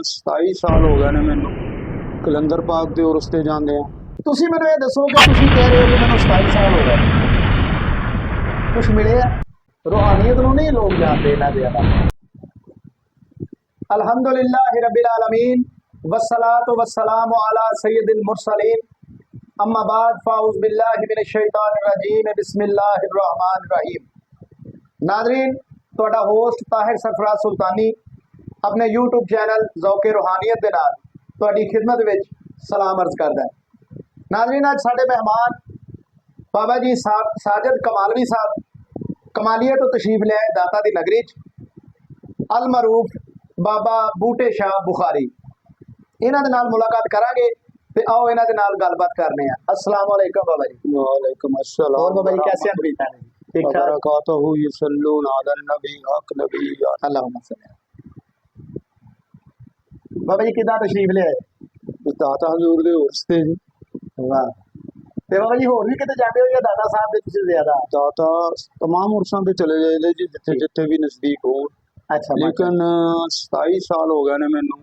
27 ਸਾਲ ਹੋ ਗਏ ਨੇ ਮੈਨੂੰ ਕਲੰਦਰ ਪਾਕ ਦੇ ਉਰਸ ਤੇ ਜਾਂਦੇ ਆ। ਤੁਸੀਂ ਮੈਨੂੰ ਇਹ ਦੱਸੋ ਕਿ ਤੁਸੀਂ ਕਹਿ ਰਹੇ ਹੋ ਕਿ ਮੈਨੂੰ 27 ਸਾਲ ਹੋ ਗਏ, ਕੁਛ ਮਿਲਿਆ? ਰੂਹਾਨੀਅਤ ਨੂੰ ਨਹੀਂ ਲੋਕ ਜਾਣਦੇ ਇਹਨਾਂ ਦੇ ਅਲਾਵਾ। अल्हम्दुलिल्लाह रब्बिल आलमीन वस्सलातु वस्सलामु अला सय्यदिल मुरसलीन अम्मा बाद फाउज़ बिल्लाहि मिनश शैतानिर रजीम बिस्मिल्लाहिर रहमानिर रहीम। नाज़रीन, ਤੁਹਾਡਾ ਹੋਸਟ ਤਾਹਿਰ ਸਰਫਰਾਜ਼ ਸੁਲਤਾਨੀ अपने यूट्यूब चैनल ज़ौक़े रूहानियत के नाल ਤੁਹਾਡੀ खिदमत ਵਿੱਚ सलाम अर्ज करदा है। नाज़रीन, आज साडे मेहमान बाबा जी साजिद कमालवी साहब कमालिया तो तशरीफ ले आए दाता दी नगरी अल मरूफ बाबा बूटे शाह बुखारी। इन्हां दे नाल मुलाकात करांगे ते आओ इन्हां दे नाल गलबात करने हैं। अस्सलाम वालेकुम बाबा जी। वालेकुम अस्सलाम। और बाबा जी कैसे हैं? ठीक ठाक। बरकातहू युसल्लूना अला नबी हक नबी अल्लाहुम्मा सल्ली। बाबा जी किदां तशरीफ ले आए? दाता हजूर दे उर्स ते जी। वाह। ते बाबा जी होर भी किते जांदे हो या दाता साहब दे तुसीं ज्यादा? दाता तमाम उर्सां ते चले जाइदे जी, जिथे जिथे भी नजदीक हो। अच्छा, लेकिन 27 साल हो गए ने मैनू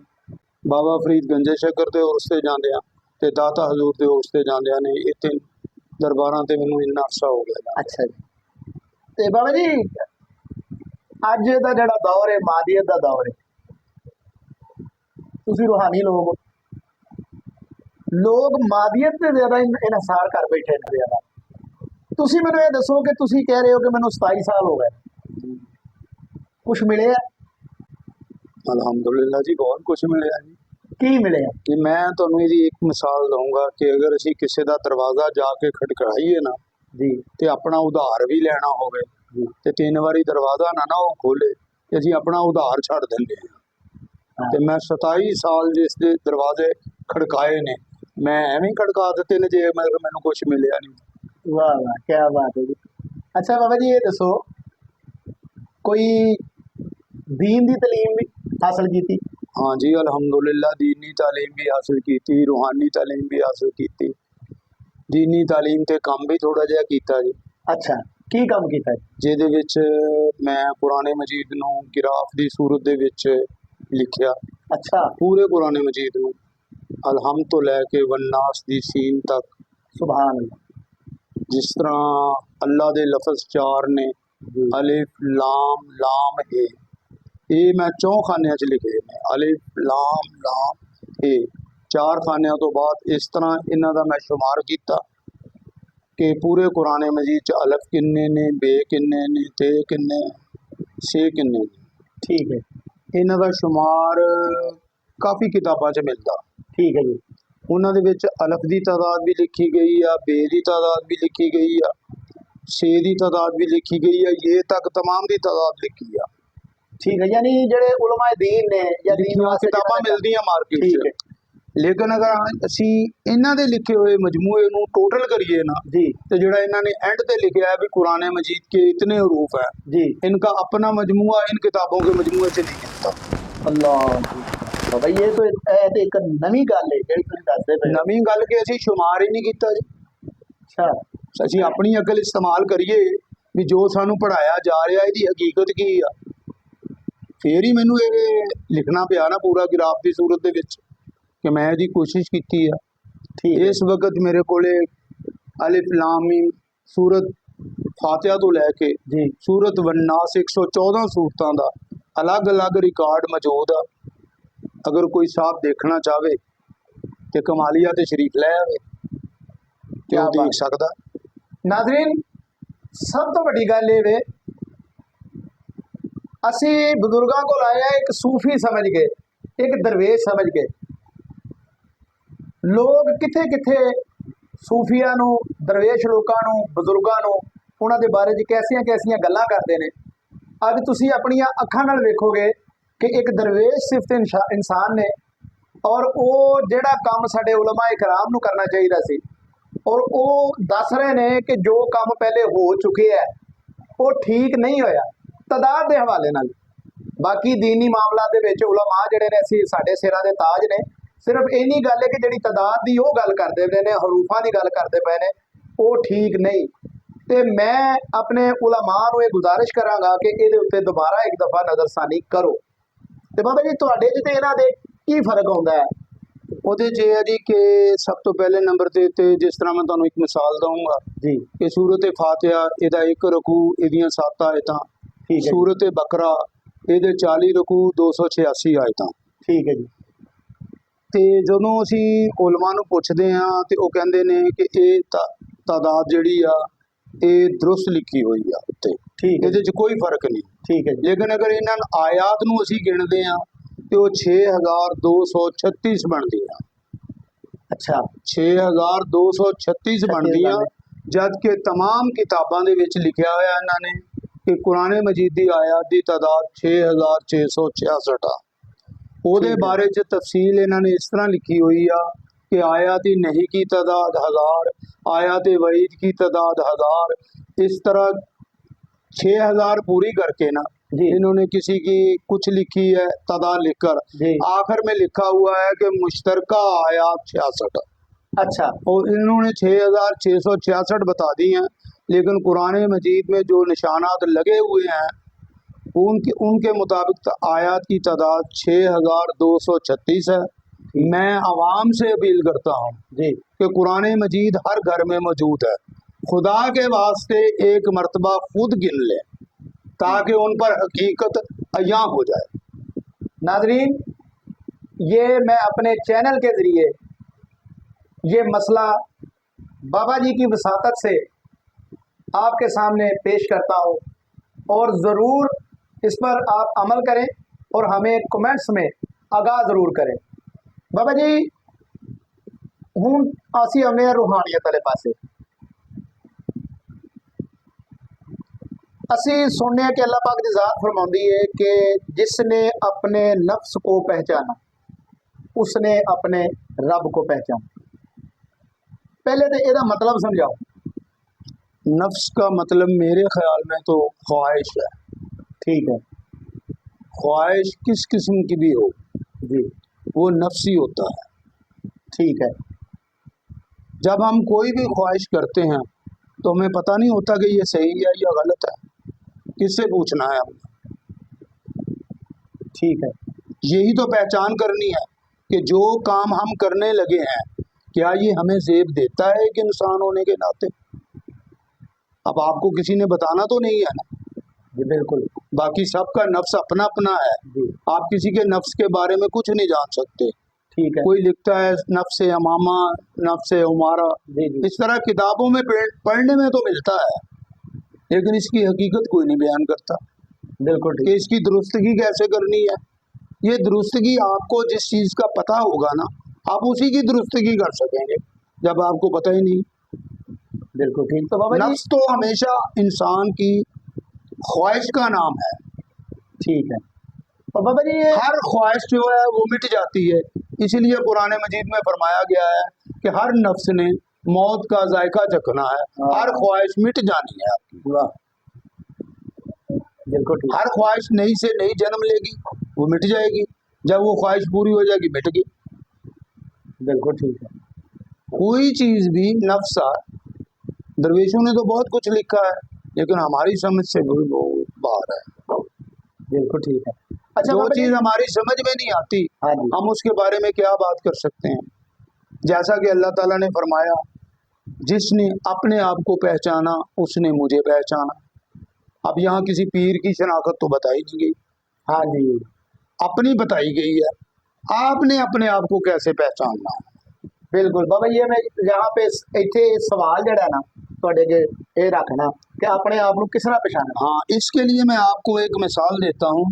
बाबा फरीद गंजे शकर के उर्स से जांदियां ते दाता हजूर के उर्स से जांदियां ने इत्थे दरबारां ते मैनू इन्ना अरसा हो गया। अच्छा जी। ते बाबा जी अज दा जिहड़ा दौर है मादियत दा दौर है, तुसीं रूहानी लोग मादियत से ज्यादा इनसार कर बैठे ने ज्यादा। तुसीं मैनूं ये दसो कि तुसीं कह रहे हो कि मैनूं 27 साल हो गए, कुछ मिले? अल्हम्दुलिल्लाह जी, बहुत कुछ मिले जी। की मिले? कि मैं तुहानूं इहदी एक मिसाल दूंगा कि अगर असीं किसी दा दरवाज़ा जाके खटखड़ाईए ना जी ते अपना उधार भी लेना होवे ते 3 वारी दरवाज़ा ना वो खोले ते असीं अपना उधार छड़ दिंदे हां। ते मैं 27 साल जिस दे दरवाजे खड़काए ने, मैं एवें खड़का दित्ते ने जे मैनूं कुछ मिलिया नहीं। वाह वाह, क्या बात है जी। अच्छा बाबा जी, ये दसो कोई दीन दी तलीम भी हासिल की थी? हाँ जी, अल्हम्दुलिल्लाह दीनी तालीम भी हासिल की थी, रूहानी तालीम भी हासिल की थी। दीनी तालीम ते काम भी थोड़ा जिहा कीता जी। अच्छा, की काम कीता है? जिहदे विच मैं कुरान मजीद नूं गिराफ दी सूरत दे विच लिखिया। अच्छा, पूरे कुरान मजीद नूं अलहम तो लैके वन्नास दी सीन तक। सुभान अल्लाह। जिस तरह अल्लाह दे लफज 4 ने, अलिफ लाम लाम हे, ये मैं 4 खानियां च लिखे ने, अलिफ लाम लाम हे 4 खानियां तो बाद इस तरह इन्हां दा मैं शुमार किया कि पूरे कुरान मजीद च अलफ किन्ने ने, बे किन्ने ने, ते किन्ने, से किन्ने ने। ठीक है। इन्हां दा शुमार काफ़ी किताबां च मिलदा। ठीक है जी। उन्हां दे विच अलफ दी तादाद भी लिखी गई आ, बे दी तादाद भी लिखी गई आ, से दी तादाद भी लिखी गई है, ये तक तमाम दी तादाद लिखी है। ठीक है, यानी जेडे उलमाए दीन ने या दीन वास्ते किताबां मिलदियां मार्केट ठीक है। लेकिन अगर असी इन्हां दे लिखे हुए मजमूए नूं टोटल करिए ना जी, तो जिहड़ा इन्हां ने एंड ते लिखा है भी कुरान मजीद के इतने हरूफ है जी, इनका अपना मजमूआ इन किताबों के मजमूए से नहीं मिलता। अल्लाह भाई, ये तो एक नवी गल है जेहड़ी तुसीं दसदे पे। नवी गल के असी शुमार ही नहीं कीता जी। अच्छा, असी अपनी अकल इस्तेमाल करिए भी जो सानू पढ़ाया जा रहा है, इसकी हकीकत की आ, फिर ही मैनू ये लिखना पिया ना पूरा गिराफ की सूरत दे विच कि मैं इसकी कोशिश की है। ठीक। इस वक्त मेरे को अलिफ लाम मीम सूरत फातिहा तो लैके जी सूरत वन्नास 114 सूरतों का अलग अलग रिकॉर्ड मौजूद आ। अगर कोई साहब देखना चाहे तो कमालिया ते शरीफ लै आवे ते ओह देख सकदा। नाज़रीन, सब तो वड्डी गल ये वे, असी बुजुर्गों को आए हैं एक सूफी समझ के, एक दरवेश समझ के। लोग किथे किथे सूफिया नूं, दरवेश लोगों नूं, बुजुर्गों नूं उन्हां दे बारे च कैसियां कैसियां गल्लां करते हैं। अज तुसीं अपनियां अखां नाल वेखोगे कि एक दरवेश सिर्फ इंसान ने और वो जिहड़ा काम साडे उलमा इकराम नूं करना चाहिए सी और वो दस रहे ने कि जो काम पहले हो चुके है वो ठीक नहीं होया तादाद के हवाले नाल। बाकी दीनी मामलों के विच उलमा जिहड़े ने असीं साडे सिरां दे ताज ने, सिर्फ इन्नी गल है कि जिहड़ी तादाद की वो गल करते पे ने, हरूफां की गल करते पे ने, वो ठीक नहीं। तो मैं अपने उलमा नूं ये गुजारिश करांगा कि इहदे उत्ते दोबारा एक दफ़ा नज़रसानी करो। तो बाबा जी तुहाडे च ते इन्हां दे ਕੀ ਫਰਕ ਆਉਂਦਾ ਹੈ? ਉਹਦੇ 'ਚ ਇਹ ਹੈ ਜੀ ਕਿ ਸਭ ਤੋਂ ਪਹਿਲੇ ਨੰਬਰ ਤੇ ਜਿਸ ਤਰ੍ਹਾਂ ਮੈਂ ਤੁਹਾਨੂੰ ਇੱਕ ਮਿਸਾਲ ਦਊਂਗਾ ਜੀ ਕਿ ਸੂਰਤ ਫਾਤਿਹਾ ਇਹਦਾ 1 ਰਕੂ ਇਹਦੀਆਂ 7 ਆਇਤਾਂ, ਠੀਕ ਹੈ ਸੂਰਤ ਬਕਰਾ ਇਹਦੇ 40 ਰਕੂ 286 ਆਇਤਾਂ। ਠੀਕ ਹੈ ਜੀ। ਤੇ ਜਦੋਂ ਅਸੀਂ ਉਲਮਾ ਨੂੰ ਪੁੱਛਦੇ ਹਾਂ ਤੇ ਉਹ ਕਹਿੰਦੇ ਨੇ ਕਿ ਇਹ ਤਾਦਾਦ ਜਿਹੜੀ ਆ ਇਹ ਦਰੁਸਤ ਲਿਖੀ ਹੋਈ ਆ ਉੱਤੇ, ਠੀਕ ਹੈ ਇਹਦੇ 'ਚ ਕੋਈ ਫਰਕ ਨਹੀਂ। ਠੀਕ ਹੈ ਜੀ। ਲੇਕਿਨ ਅਗਰ ਇਹਨਾਂ ਆਇਤ ਨੂੰ ਅਸੀਂ ਗਿਣਦੇ ਹਾਂ ਤੇ ਉਹ 6236 ਬਣਦੀ ਆ। ਅੱਛਾ 6236 ਬਣਦੀਆਂ, ਜਦ ਕਿ तमाम किताबां ਦੇ ਵਿੱਚ ਲਿਖਿਆ ਹੋਇਆ ਇਹਨਾਂ ਨੇ ਕਿ ਕੁਰਾਨ ਮਜੀਦ ਦੀ ਆਇਤ ਦੀ ਤਾਦਾਦ 6666 ਆ। ਉਹਦੇ ਬਾਰੇ 'ਚ ਤਫਸੀਲ ਇਹਨਾਂ ਨੇ ਇਸ ਤਰ੍ਹਾਂ ਲਿਖੀ ਹੋਈ ਆ कि आयात नहीं की तादाद 1000, आयात वईद की तादाद 1000, इस तरह 6000 पूरी करके ना इन्होंने किसी की कुछ लिखी है तादाद लिखकर, आखिर में लिखा हुआ है कि मुश्तरका आयात 66। अच्छा, और इन्होंने 6666 बता दी हैं, लेकिन कुरान मजीद में जो निशानात लगे हुए हैं उनके मुताबिक आयात की तादाद 6236 है। मैं आवाम से अपील करता हूँ जी कि कुरान मजीद हर घर में मौजूद है, खुदा के वास्ते एक मर्तबा खुद गिन लें ताकि उन पर हकीकत अयां हो जाए। नाज़रीन, ये मैं अपने चैनल के ज़रिए ये मसला बाबा जी की वसातत से आपके सामने पेश करता हूँ और ज़रूर इस पर आप अमल करें और हमें कमेंट्स में आगाह ज़रूर करें। बाबा जी, हुण असी आने रूहानियत वाले पासे। असी सुनने कि अल्लाह पाक की ज़ात फरमाती है कि जिसने अपने नफ्स को पहचाना उसने अपने रब को पहचाना। पहले तो ਇਹਦਾ मतलब समझाओ। नफ्स का मतलब मेरे ख्याल में तो ख्वाहिश है। ठीक है, ख्वाहिश किस किस्म की भी हो जी वो नफ्सी होता है। ठीक है। जब हम कोई भी ख्वाहिश करते हैं तो हमें पता नहीं होता कि ये सही है या गलत है, किससे पूछना है हमने। ठीक है, यही तो पहचान करनी है कि जो काम हम करने लगे हैं क्या ये हमें ज़ेब देता है कि इंसान होने के नाते। अब आपको किसी ने बताना तो नहीं है ना, जी बिल्कुल। बाकी सबका नफ्स अपना अपना है, आप किसी के नफ्स के बारे में कुछ नहीं जान सकते। ठीक है, कोई लिखता है नफ्स अमामा, नफ्स उमारा, इस तरह किताबों में पढ़ने में तो मिलता है, लेकिन इसकी हकीकत कोई नहीं बयान करता। बिल्कुल कि इसकी दुरुस्तगी कैसे करनी है। ये दुरुस्तगी आपको जिस चीज़ का पता होगा ना, आप उसी की दुरुस्तगी कर सकेंगे, जब आपको पता ही नहीं। बिल्कुल ठीक। तो बाबा नफ्स तो हमेशा इंसान की ख्वाहिश का नाम है। ठीक है। और बाबा जी हर ख्वाहिश जो है वो मिट जाती है, इसीलिए कुरान मजीद में फरमाया गया है कि हर नफ्स ने मौत का जायका चखना है, हर ख्वाहिश मिट जानी है आपकी। बिल्कुल ठीक। हर ख्वाहिश नई से नई जन्म लेगी, वो मिट जाएगी, जब वो ख्वाहिश पूरी हो जाएगी मिट गई। बिल्कुल ठीक है। कोई चीज़ भी नफ्स दरवेशों ने तो बहुत कुछ लिखा है, लेकिन हमारी समझ से भी वो बाहर है। बिल्कुल ठीक है। अच्छा, जो चीज़ हमारी समझ में नहीं आती हम उसके बारे में क्या बात कर सकते हैं। जैसा कि अल्लाह ताला ने फरमाया, जिसने अपने आप को पहचाना उसने मुझे पहचाना। अब यहाँ किसी पीर की शनाख्त तो बताई नहीं गई, हाँ जी, अपनी बताई गई है, आपने अपने आप को कैसे पहचानना। बिल्कुल बाबा, ये मैं यहाँ पे इतने सवाल जड़ा ना थोड़े अगे ये रखना कि अपने आप को किस तरह पहचानना। हाँ, इसके लिए मैं आपको एक मिसाल देता हूँ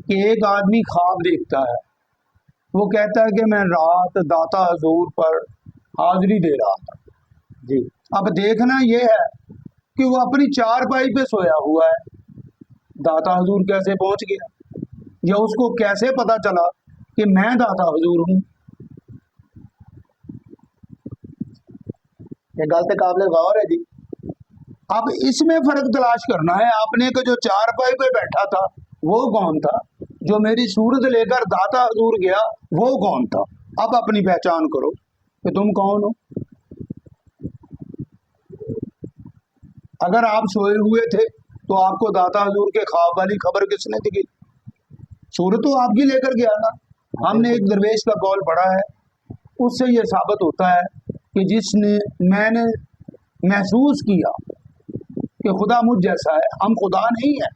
कि एक आदमी ख्वाब देखता है, वो कहता है कि मैं रात दाता हजूर पर हाजिरी दे रहा था जी। अब देखना ये है कि वो अपनी चारपाई पे सोया हुआ है, दाता हजूर कैसे पहुंच गया, या उसको कैसे पता चला कि मैं दाता हजूर हूँ। ये गल तो काबिल गौर है जी। अब इसमें फर्क तलाश करना है, आपने को जो चारपाई पे बैठा था वो कौन था, जो मेरी सूरत लेकर दाता हजूर गया वो कौन था। अब अपनी पहचान करो कि तुम कौन हो। अगर आप सोए हुए थे तो आपको दाता हजूर के ख्वाब वाली खबर किसने दी? सूरत तो आपकी लेकर गया ना, हमने एक दरवेश का कौल पढ़ा है, उससे ये साबित होता है कि मैंने महसूस किया कि खुदा मुझ जैसा है। हम खुदा नहीं है,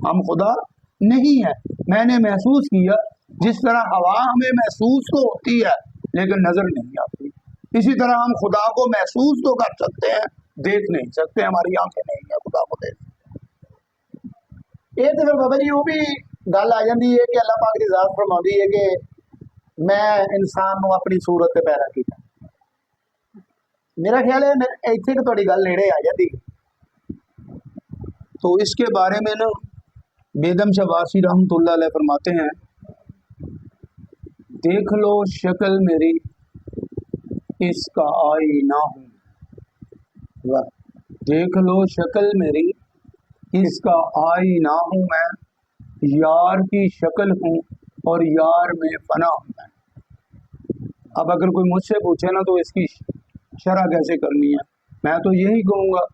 हम खुदा नहीं है। मैंने महसूस किया जिस तरह हवा हमें महसूस तो होती है लेकिन नजर नहीं आती, इसी तरह हम खुदा को महसूस तो कर सकते हैं, देख नहीं सकते, हमारी आंखें नहीं है खुदा को देख। ਇਹ ਤੇ ਫਿਰ ਬਾਬਾ ਜੀ ਉਹ ਵੀ ਗੱਲ ਆ ਜਾਂਦੀ ਹੈ ਕਿ ਅੱਲਾਹ ਪਾਕ ਦੀ ਜ਼ਾਤ ਫਰਮਾਉਂਦੀ ਹੈ ਕਿ ਮੈਂ ਇਨਸਾਨ ਨੂੰ ਆਪਣੀ ਸੂਰਤ ਤੇ ਪੈਦਾ ਕੀਤਾ। ਮੇਰਾ ਖਿਆਲ ਹੈ ਇੱਥੇ ਕਿ ਤੁਹਾਡੀ ਗੱਲ ਨੇੜੇ ਆ ਜਾਂਦੀ ਹੈ। तो इसके बारे में ना बेदम शवासी रहमतुल्लाह अलैह फरमाते हैं, देख लो शक्ल मेरी इसका आईना हूँ। वाह, देख लो शक्ल मेरी इसका आईना हूँ मैं, यार की शक्ल हूँ और यार में फना हूँ मैं। अब अगर कोई मुझसे पूछे ना तो इसकी शरह कैसे करनी है, मैं तो यही कहूँगा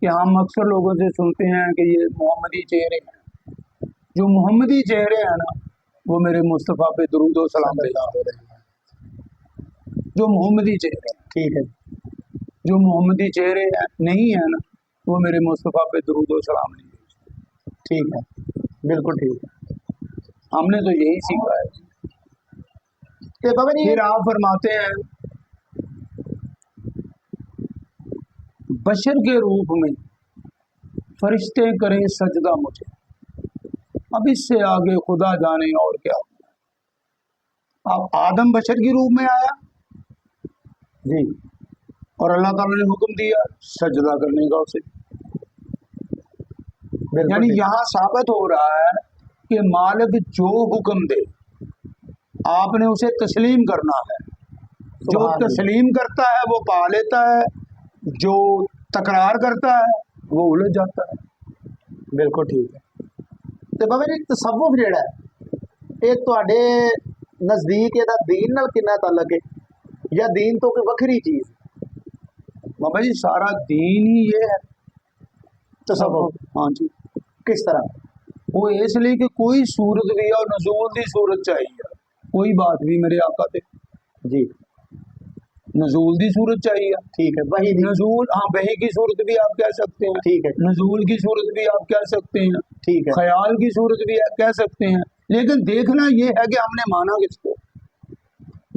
कि हम अक्सर लोगों से सुनते हैं कि ये मोहम्मदी चेहरे हैं। जो मोहम्मदी चेहरे हैं ना वो मेरे मुस्तफ़ा पे दुरूद और सलाम भेजते हैं। जो मोहम्मदी चेहरे हैं, ठीक है, जो मोहम्मदी चेहरे हैं नहीं है ना वो मेरे मुस्तफ़ा पे दुरूद और सलाम नहीं भेजते। ठीक है, बिल्कुल ठीक है। हमने तो यही सीखा है। तो बाबा जी फिर आप फरमाते हैं बशर के रूप में फरिश्ते करें सजदा मुझे, अब इससे आगे खुदा जाने और क्या। अब आदम बशर के रूप में आया जी, और अल्लाह ताला ने हुक्म दिया सजदा करने का उसे। बिल्कुल यानी ठीक। यहाँ साबित हो रहा है कि मालिक जो हुक्म दे आपने उसे तस्लीम करना है। जो सुभान अल्लाह। तस्लीम करता है वो पा लेता है, जो तकरार करता है वो उलझ जाता है। बिल्कुल ठीक है। तो बाबा जी तसव्वुफ ਜਿਹੜਾ ਹੈ ਇਹ ਤੁਹਾਡੇ ਨਜ਼ਦੀਕ ਇਹਦਾ दीन ਨਾਲ ਕਿੰਨਾ ਤਾਲੁਕ ਹੈ ਜਾਂ दीन ਤੋਂ ਕੋਈ ਵੱਖਰੀ ਚੀਜ਼? बाबा जी सारा दीन ही ये है तसव्वुफ हाँ जी। किस तरह? वो इसलिए कि कोई सूरत भी और नजूल की सूरत चाहिए, कोई बात भी मेरे आका थे जी, नजूल की सूरत चाहिए। ठीक है, वही दी- नजूल हाँ वही की सूरत भी आप कह सकते हैं, ठीक है, नजूल की सूरत भी आप कह सकते हैं, ठीक है, ख्याल की सूरत भी आप कह सकते हैं। लेकिन देखना ये है कि हमने माना किसको,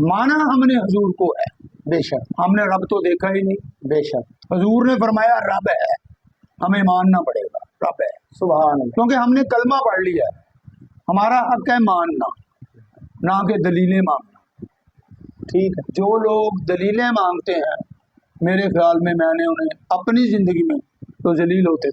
माना हमने हजूर को है। बेशक हमने रब तो देखा ही नहीं, बेशक हजूर ने फरमाया रब है, हमें मानना पड़ेगा रब है, सुभान अल्लाह। क्योंकि हमने कलमा पढ़ लिया है। हमारा हक है मानना, ना कि दलीलें मांगना। ठीक है, जो लोग दलीलें मांगते हैं मेरे ख्याल में मैंने उन्हें अपनी ज़िंदगी में तो जलील होते